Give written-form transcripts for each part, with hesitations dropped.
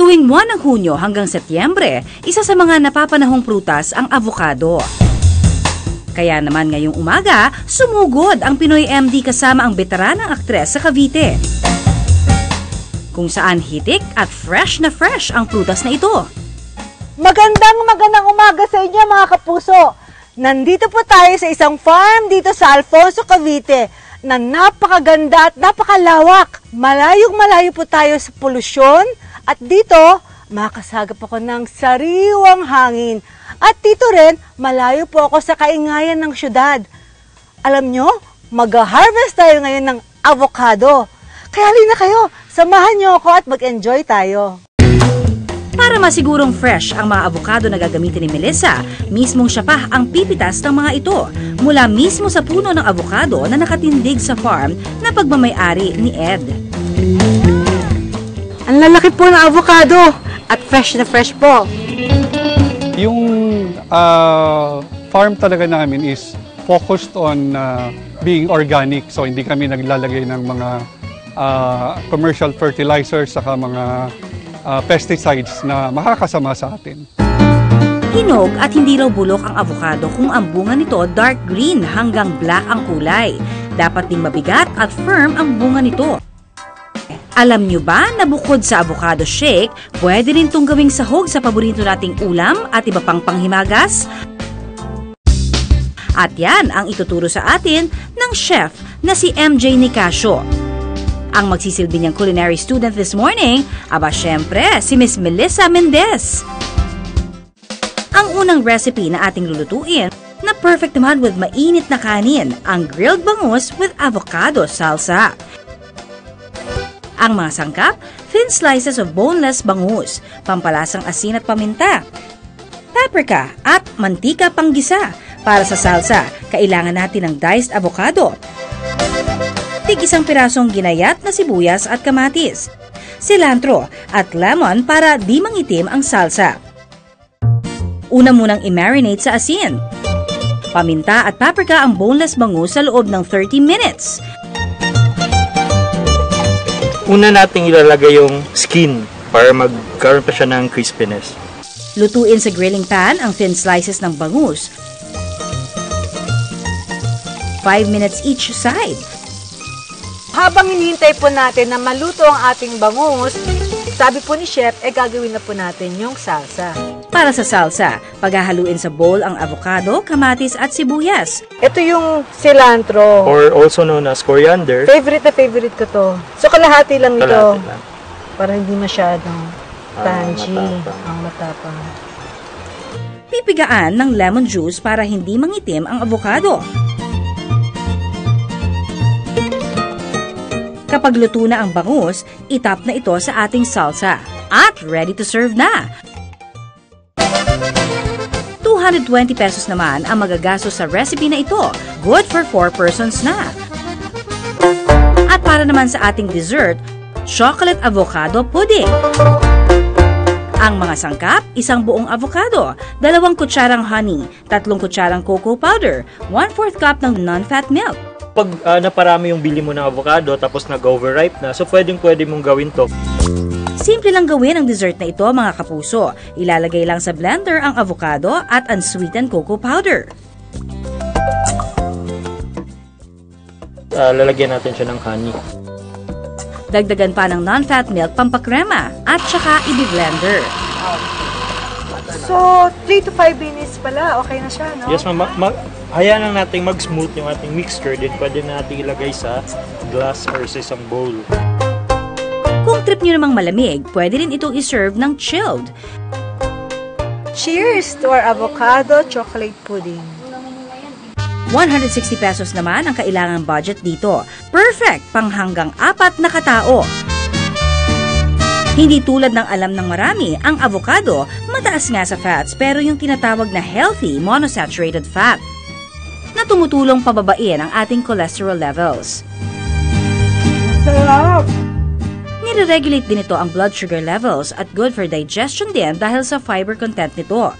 Tuwing buwan ng Hunyo hanggang Setyembre, isa sa mga napapanahong prutas ang avocado. Kaya naman ngayong umaga, sumugod ang Pinoy MD kasama ang veteranang aktres sa Cavite, kung saan hitik at fresh na fresh ang prutas na ito. Magandang umaga sa inyo mga kapuso! Nandito po tayo sa isang farm dito sa Alfonso, Cavite na napakaganda at napakalawak. Malayong-malayo po tayo sa polusyon at dito makakasagap ako ng sariwang hangin. At dito rin, malayo po ako sa kaingayan ng syudad. Alam nyo, mag-harvest tayo ngayon ng avocado. Kaya halina kayo, samahan nyo ako at mag-enjoy tayo. Para masigurong fresh ang mga avocado na gagamitin ni Melissa, mismong siya pa ang pipitas ng mga ito mula mismo sa puno ng avocado na nakatindig sa farm na pagmamay-ari ni Ed. Ang lalaki po ng avocado at fresh na fresh po. Yung farm talaga namin is focused on being organic. So hindi kami naglalagay ng mga commercial fertilizers saka mga pesticides na makakasama sa atin. Hinog at hindi raw bulok ang avocado kung ang bunga nito dark green hanggang black ang kulay. Dapat ding mabigat at firm ang bunga nito. Alam nyo ba na bukod sa avocado shake, pwede rin itong gawing sahog sa paborito nating ulam at iba pang panghimagas? At yan ang ituturo sa atin ng chef na si MJ Nicasio. Ang magsisilbi niyang culinary student this morning, aba syempre, si Miss Melissa Mendez. Ang unang recipe na ating lulutuin, na perfect naman with mainit na kanin, ang grilled bangus with avocado salsa. Ang mga sangkap, thin slices of boneless bangus, pampalasang asin at paminta, paprika at mantika panggisa. Para sa salsa, kailangan natin ng diced avocado, tig-isang pirasong ginayat na sibuyas at kamatis, cilantro at lemon para di mangitim ang salsa. Una munang i-marinate sa asin. Paminta at paprika ang boneless bangus sa loob ng 30 minutes. Una nating ilalagay yung skin para magkaroon pa siya ng crispiness. Lutuin sa grilling pan ang thin slices ng bangus. 5 minutes each side. Habang hinihintay po natin na maluto ang ating bangus, sabi po ni Chef, gagawin na po natin yung salsa. Para sa salsa, paghahaluin sa bowl ang avocado, kamatis at sibuyas. Ito yung cilantro. Or also known as coriander. Favorite na favorite ko to. So kalahati lang ito. Kalahati lang. Para hindi masyadong tangy. Matapang. Ang matapang. Pipigaan ng lemon juice para hindi mangitim ang avocado. Kapag luto na ang bangus, itap na ito sa ating salsa. At ready to serve na! 220 pesos naman ang magagastos sa recipe na ito. Good for 4 persons na. At para naman sa ating dessert, chocolate avocado pudding. Ang mga sangkap, isang buong avocado, 2 kutsarang honey, 3 kutsarang cocoa powder, 1/4 cup ng non-fat milk. Pag naparami yung bili mo ng avocado tapos nag-overripe na, so pwede mong gawin to. Simple lang gawin ang dessert na ito mga kapuso. Ilalagay lang sa blender ang avocado at unsweetened cocoa powder. Lalagyan natin siya ng honey. Dagdagan pa ng non-fat milk pampakrema at saka i-blender. So, 3 to 5 minutes pala. Okay na siya, no? Yes, hayaan lang natin mag-smooth yung ating mixture. Then pwede natin ilagay sa glass or sa isang bowl. Kung trip nyo namang malamig, pwede rin itong iserve ng chilled. Cheers to our avocado chocolate pudding. 160 pesos naman ang kailangang budget dito. Perfect pang hanggang 4 na katao. Hindi tulad ng alam ng marami, ang avocado mataas nga sa fats pero yung tinatawag na healthy monosaturated fat na tumutulong pababain ang ating cholesterol levels. Sarap! Nire-regulate din ito ang blood sugar levels at good for digestion din dahil sa fiber content nito.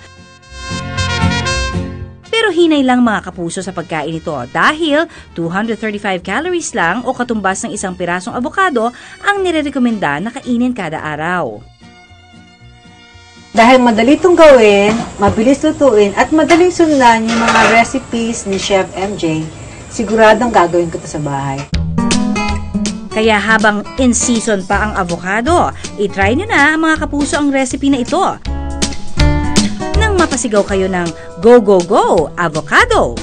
Pero hinay lang mga kapuso sa pagkain nito dahil 235 calories lang o katumbas ng isang pirasong avocado ang nire-rekomenda na kainin kada araw. Dahil madali itong gawin, mabilis lutuin, at madaling sundan yung mga recipes ni Chef MJ, siguradong gagawin ko to sa bahay. Kaya habang in season pa ang avocado, itry nyo na mga kapuso ang recipe na ito. Nang mapasigaw kayo ng go, go, go, avocado!